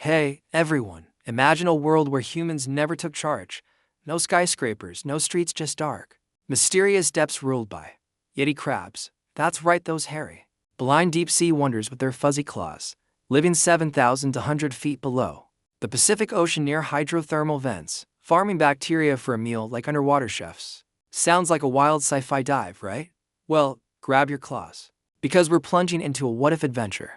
Hey, everyone, imagine a world where humans never took charge. No skyscrapers, no streets, just dark. Mysterious depths ruled by Yeti crabs. That's right, those hairy, blind deep-sea wonders with their fuzzy claws, living 7,100 feet below the Pacific Ocean near hydrothermal vents, farming bacteria for a meal like underwater chefs. Sounds like a wild sci-fi dive, right? Well, grab your claws, because we're plunging into a what-if adventure.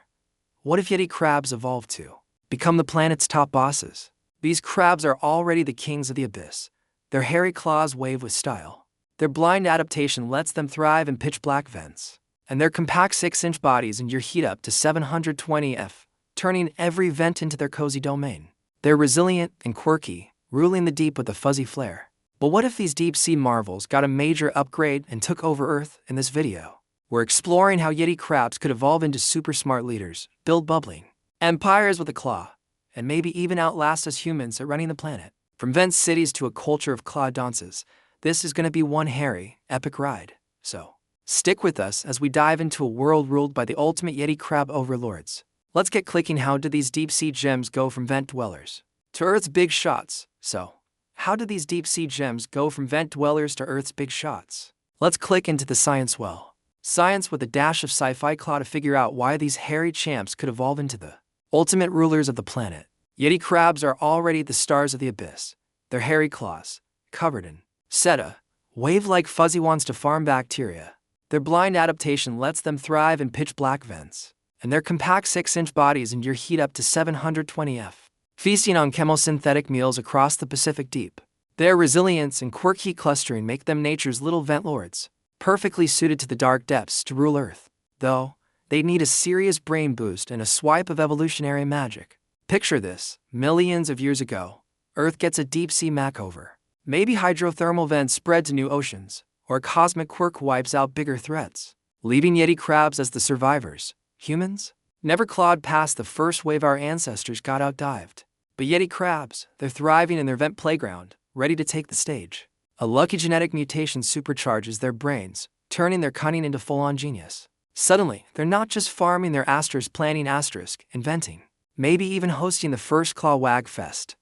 What if Yeti crabs evolved to become the planet's top bosses? These crabs are already the kings of the abyss. Their hairy claws wave with style. Their blind adaptation lets them thrive in pitch-black vents. And their compact 6-inch bodies endure heat up to 720 F, turning every vent into their cozy domain. They're resilient and quirky, ruling the deep with a fuzzy flair. But what if these deep-sea marvels got a major upgrade and took over Earth? In this video, we're exploring how Yeti crabs could evolve into super smart leaders, build bubbling empires with a claw, and maybe even outlast us humans at running the planet. From vent cities to a culture of claw dances, this is going to be one hairy, epic ride. So, stick with us as we dive into a world ruled by the ultimate Yeti crab overlords. Let's get clicking. How do these deep-sea gems go from vent dwellers to Earth's big shots? So, how do these deep-sea gems go from vent dwellers to Earth's big shots? Let's click into the science well. Science with a dash of sci-fi claw to figure out why these hairy champs could evolve into the ultimate rulers of the planet. Yeti crabs are already the stars of the abyss. Their hairy claws, covered in seta, wave like fuzzy wands to farm bacteria. Their blind adaptation lets them thrive in pitch-black vents. And their compact 6-inch bodies endure heat up to 720 F, feasting on chemosynthetic meals across the Pacific Deep. Their resilience and quirky clustering make them nature's little vent lords, perfectly suited to the dark depths to rule Earth. Though, they need a serious brain boost and a swipe of evolutionary magic. Picture this: millions of years ago, Earth gets a deep-sea makeover. Maybe hydrothermal vents spread to new oceans, or a cosmic quirk wipes out bigger threats, leaving Yeti crabs as the survivors. Humans never clawed past the first wave. Our ancestors got outdived. But Yeti crabs, they're thriving in their vent playground, ready to take the stage. A lucky genetic mutation supercharges their brains, turning their cunning into full-on genius. Suddenly, they're not just farming their asters, planning asterisk, inventing, maybe even hosting the first claw wag fest.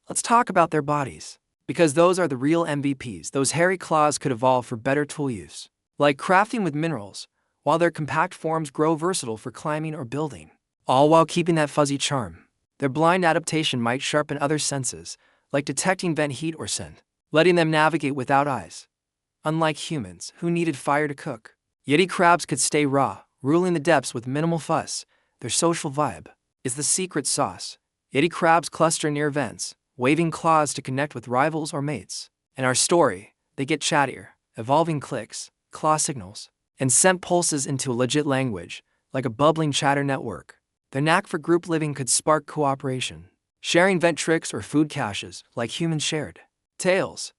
Let's talk about their bodies, because those are the real MVPs. Those hairy claws could evolve for better tool use, like crafting with minerals, while their compact forms grow versatile for climbing or building, all while keeping that fuzzy charm. Their blind adaptation might sharpen other senses, like detecting vent heat or scent, letting them navigate without eyes. Unlike humans, who needed fire to cook, Yeti crabs could stay raw, ruling the depths with minimal fuss. Their social vibe is the secret sauce. Yeti crabs cluster near vents, waving claws to connect with rivals or mates. In our story, they get chattier, evolving clicks, claw signals, and scent pulses into a legit language, like a bubbling chatter network. Their knack for group living could spark cooperation, sharing vent tricks or food caches, like humans shared tales.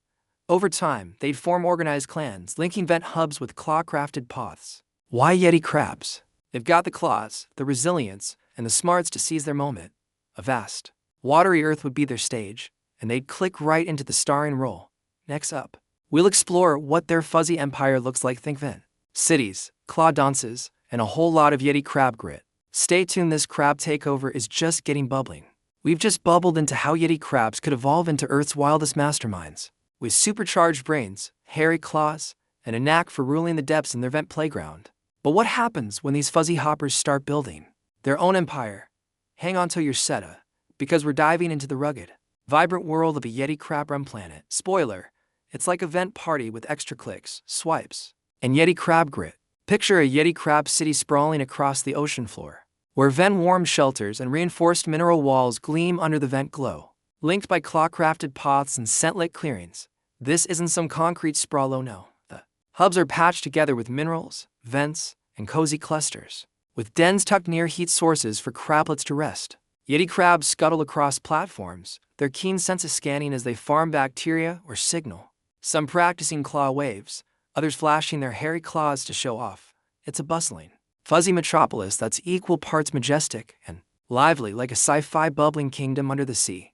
Over time, they'd form organized clans, linking vent hubs with claw-crafted paths. Why Yeti crabs? They've got the claws, the resilience, and the smarts to seize their moment. A vast, watery Earth would be their stage, and they'd click right into the starring role. Next up, we'll explore what their fuzzy empire looks like. Think vent cities, claw dances, and a whole lot of Yeti crab grit. Stay tuned, this crab takeover is just getting bubbling. We've just bubbled into how Yeti crabs could evolve into Earth's wildest masterminds. With supercharged brains, hairy claws, and a knack for ruling the depths in their vent playground. But what happens when these fuzzy hoppers start building their own empire? Hang on to your seta, because we're diving into the rugged, vibrant world of a Yeti crab-run planet. Spoiler, it's like a vent party with extra clicks, swipes, and Yeti crab grit. Picture a Yeti crab city sprawling across the ocean floor, where vent warm shelters and reinforced mineral walls gleam under the vent glow, linked by claw-crafted paths and scent-lit clearings. This isn't some concrete sprawl, oh no. The hubs are patched together with minerals, vents, and cozy clusters, with dens tucked near heat sources for crablets to rest. Yeti crabs scuttle across platforms, their keen senses scanning as they farm bacteria or signal. Some practicing claw waves, others flashing their hairy claws to show off. It's a bustling, fuzzy metropolis that's equal parts majestic and lively, like a sci-fi bubbling kingdom under the sea.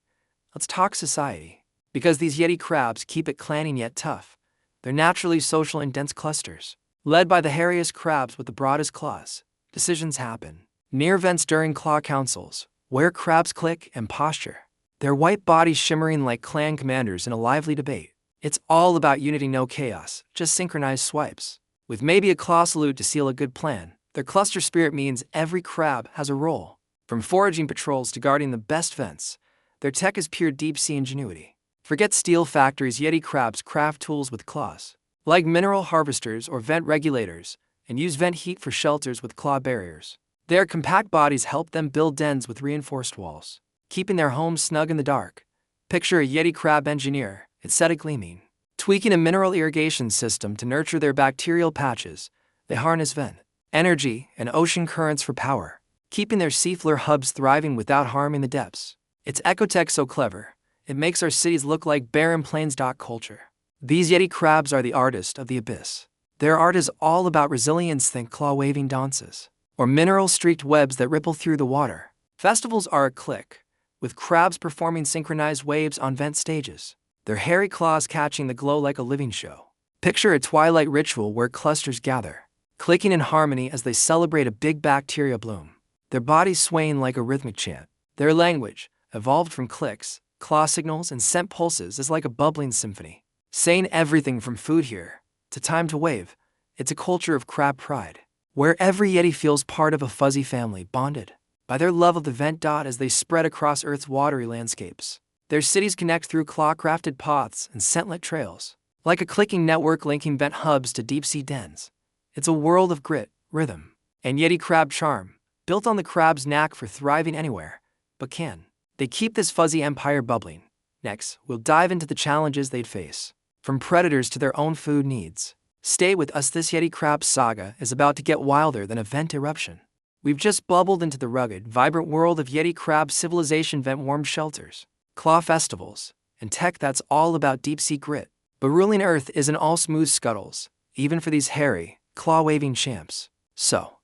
Let's talk society, because these Yeti crabs keep it clanning yet tough. They're naturally social in dense clusters, led by the hairiest crabs with the broadest claws. Decisions happen near vents during claw councils, Where crabs click and posture. Their white bodies shimmering like clan commanders in a lively debate. It's all about unity, no chaos, just synchronized swipes. With maybe a claw salute to seal a good plan, their cluster spirit means every crab has a role. From foraging patrols to guarding the best vents, their tech is pure deep-sea ingenuity. Forget steel factories, Yeti crabs craft tools with claws. Like mineral harvesters or vent regulators, and use vent heat for shelters with claw barriers. Their compact bodies help them build dens with reinforced walls, keeping their homes snug in the dark. Picture a Yeti crab engineer, etched gleaming, tweaking a mineral irrigation system to nurture their bacterial patches. They harness vent energy and ocean currents for power, keeping their seafloor hubs thriving without harming the depths. It's ecotech so clever, it makes our cities look like barren plains. Culture. These Yeti crabs are the artist of the abyss. Their art is all about resilience, think claw-waving dances, or mineral-streaked webs that ripple through the water. Festivals are a click, with crabs performing synchronized waves on vent stages, their hairy claws catching the glow like a living show. Picture a twilight ritual where clusters gather, clicking in harmony as they celebrate a big bacteria bloom, their bodies swaying like a rhythmic chant. Their language, evolved from clicks, claw signals, and scent pulses, is like a bubbling symphony, saying everything from food here to time to wave. It's a culture of crab pride, where every Yeti feels part of a fuzzy family bonded by their love of the vent. As they spread across Earth's watery landscapes, their cities connect through claw-crafted paths and scent-lit trails, like a clicking network linking vent hubs to deep-sea dens. It's a world of grit, rhythm, and Yeti crab charm, built on the crab's knack for thriving anywhere. But can they keep this fuzzy empire bubbling? Next, we'll dive into the challenges they'd face, from predators to their own food needs. Stay with us, this Yeti crab saga is about to get wilder than a vent eruption. We've just bubbled into the rugged, vibrant world of Yeti crab civilization, vent warmed shelters, claw festivals, and tech that's all about deep-sea grit. But ruling Earth isn't all smooth scuttles, even for these hairy, claw-waving champs. So,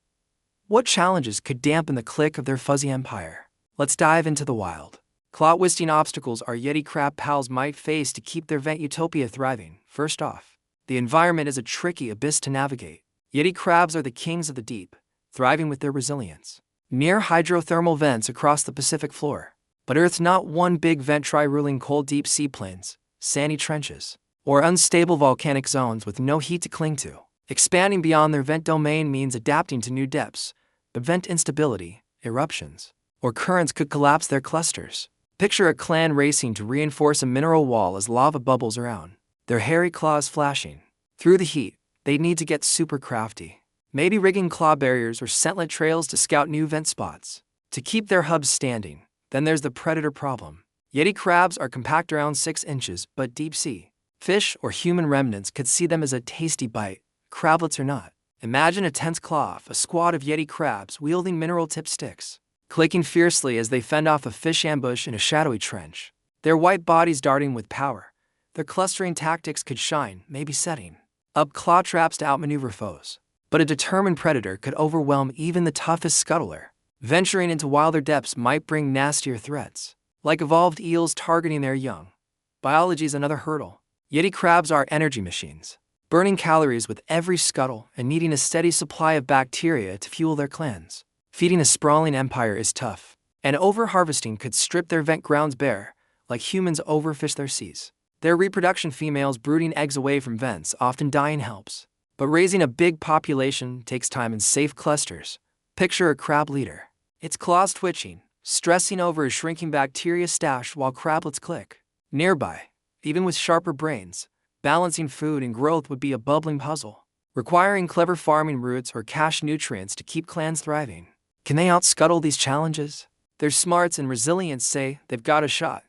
what challenges could dampen the click of their fuzzy empire? Let's dive into the wild, claw-twisting obstacles our Yeti crab pals might face to keep their vent utopia thriving. First off, the environment is a tricky abyss to navigate. Yeti crabs are the kings of the deep, thriving with their resilience near hydrothermal vents across the Pacific floor. But Earth's not one big vent. Try ruling cold deep sea plains, sandy trenches, or unstable volcanic zones with no heat to cling to. Expanding beyond their vent domain means adapting to new depths, but vent instability, eruptions, or currents could collapse their clusters. Picture a clan racing to reinforce a mineral wall as lava bubbles around, their hairy claws flashing. Through the heat, they'd need to get super crafty, maybe rigging claw barriers or scent-lit trails to scout new vent spots to keep their hubs standing. Then there's the predator problem. Yeti crabs are compact, around 6 inches, but deep-sea fish or human remnants could see them as a tasty bite, crablets or not. Imagine a tense claw, a squad of Yeti crabs wielding mineral-tipped sticks, clicking fiercely as they fend off a fish ambush in a shadowy trench, their white bodies darting with power. Their clustering tactics could shine, maybe setting up claw traps to outmaneuver foes. But a determined predator could overwhelm even the toughest scuttler. Venturing into wilder depths might bring nastier threats, like evolved eels targeting their young. Biology's another hurdle. Yeti crabs are energy machines, burning calories with every scuttle and needing a steady supply of bacteria to fuel their clans. Feeding a sprawling empire is tough, and overharvesting could strip their vent grounds bare, like humans overfish their seas. Their reproduction, females brooding eggs away from vents, often dying helps. But raising a big population takes time in safe clusters. Picture a crab leader, its claws twitching, stressing over a shrinking bacteria stash while crablets click nearby. Even with sharper brains, balancing food and growth would be a bubbling puzzle, requiring clever farming routes or cache nutrients to keep clans thriving. Can they outscuttle these challenges? Their smarts and resilience say they've got a shot,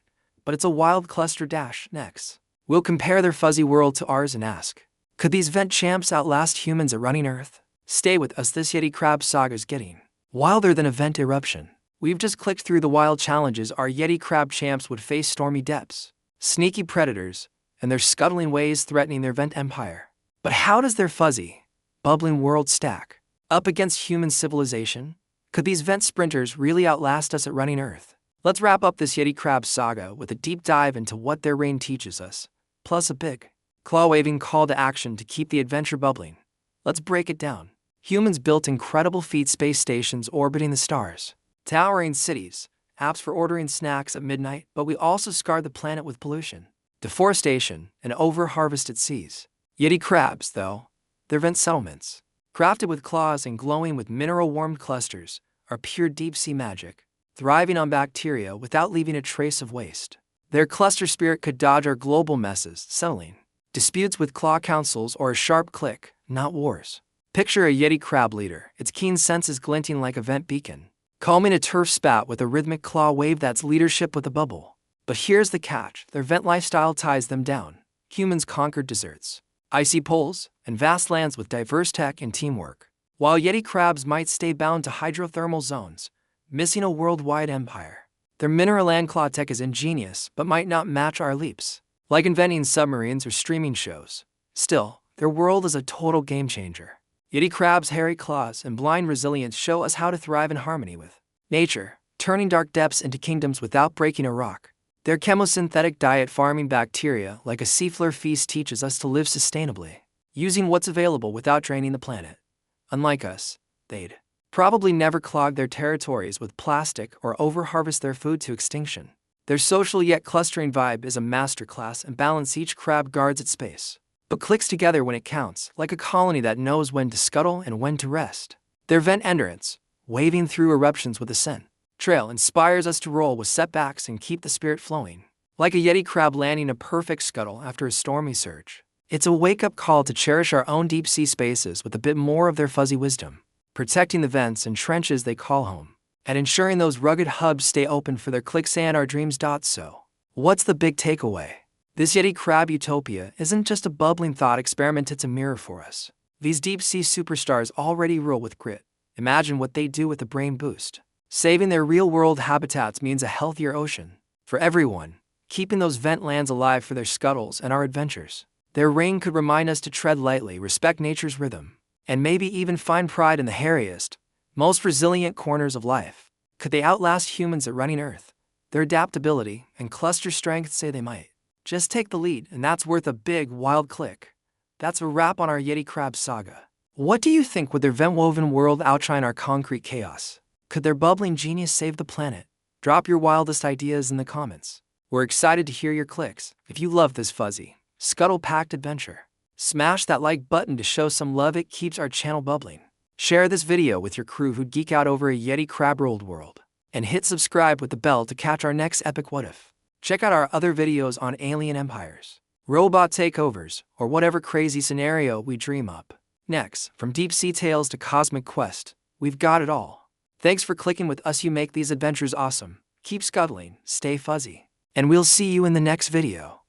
but it's a wild cluster dash. Next, we'll compare their fuzzy world to ours and ask, could these vent champs outlast humans at running Earth? Stay with us, this Yeti crab saga's getting wilder than a vent eruption. We've just clicked through the wild challenges our Yeti crab champs would face: stormy depths, sneaky predators, and their scuttling ways threatening their vent empire. But how does their fuzzy, bubbling world stack up against human civilization? Could these vent sprinters really outlast us at running Earth? Let's wrap up this Yeti crab saga with a deep dive into what their reign teaches us, plus a big, claw-waving call to action to keep the adventure bubbling. Let's break it down. Humans built incredible feat space stations orbiting the stars, towering cities, apps for ordering snacks at midnight, but we also scar the planet with pollution, deforestation, and over-harvested seas. Yeti crabs, though, their vent settlements, crafted with claws and glowing with mineral-warmed clusters, are pure deep-sea magic, thriving on bacteria without leaving a trace of waste. Their cluster spirit could dodge our global messes, settling disputes with claw councils or a sharp click, not wars. Picture a Yeti crab leader, its keen senses glinting like a vent beacon, calming a turf spat with a rhythmic claw wave that's leadership with a bubble. But here's the catch, their vent lifestyle ties them down. Humans conquered deserts, icy poles, and vast lands with diverse tech and teamwork, while Yeti crabs might stay bound to hydrothermal zones, missing a worldwide empire. Their mineral and claw tech is ingenious, but might not match our leaps, like inventing submarines or streaming shows. Still, their world is a total game changer. Yeti crabs' hairy claws and blind resilience show us how to thrive in harmony with nature, turning dark depths into kingdoms without breaking a rock. Their chemosynthetic diet farming bacteria like a seafloor feast teaches us to live sustainably, using what's available without draining the planet. Unlike us, they'd probably never clog their territories with plastic or over-harvest their food to extinction. Their social yet clustering vibe is a masterclass in balance. Each crab guards its space, but clicks together when it counts, like a colony that knows when to scuttle and when to rest. Their vent endurance, waving through eruptions with a scent trail, inspires us to roll with setbacks and keep the spirit flowing. Like a Yeti crab landing a perfect scuttle after a stormy surge, it's a wake-up call to cherish our own deep-sea spaces with a bit more of their fuzzy wisdom, protecting the vents and trenches they call home, and ensuring those rugged hubs stay open for their clicks and our dreams. So, what's the big takeaway? This Yeti crab utopia isn't just a bubbling thought experiment, it's a mirror for us. These deep-sea superstars already rule with grit. Imagine what they do with a brain boost. Saving their real-world habitats means a healthier ocean for everyone, keeping those vent lands alive for their scuttles and our adventures. Their reign could remind us to tread lightly, respect nature's rhythm, and maybe even find pride in the hairiest, most resilient corners of life. Could they outlast humans at running Earth? Their adaptability and cluster strength say they might. Just take the lead, and that's worth a big, wild click. That's a wrap on our Yeti crab saga. What do you think? Would their vent-woven world outshine our concrete chaos? Could their bubbling genius save the planet? Drop your wildest ideas in the comments. We're excited to hear your clicks. If you love this fuzzy, scuttle-packed adventure, smash that like button to show some love. It keeps our channel bubbling. Share this video with your crew who'd geek out over a Yeti crab-rolled world. And hit subscribe with the bell to catch our next epic what if. Check out our other videos on alien empires, robot takeovers, or whatever crazy scenario we dream up. Next, from deep sea tales to cosmic quest, we've got it all. Thanks for clicking with us. You make these adventures awesome. Keep scuttling, stay fuzzy, and we'll see you in the next video.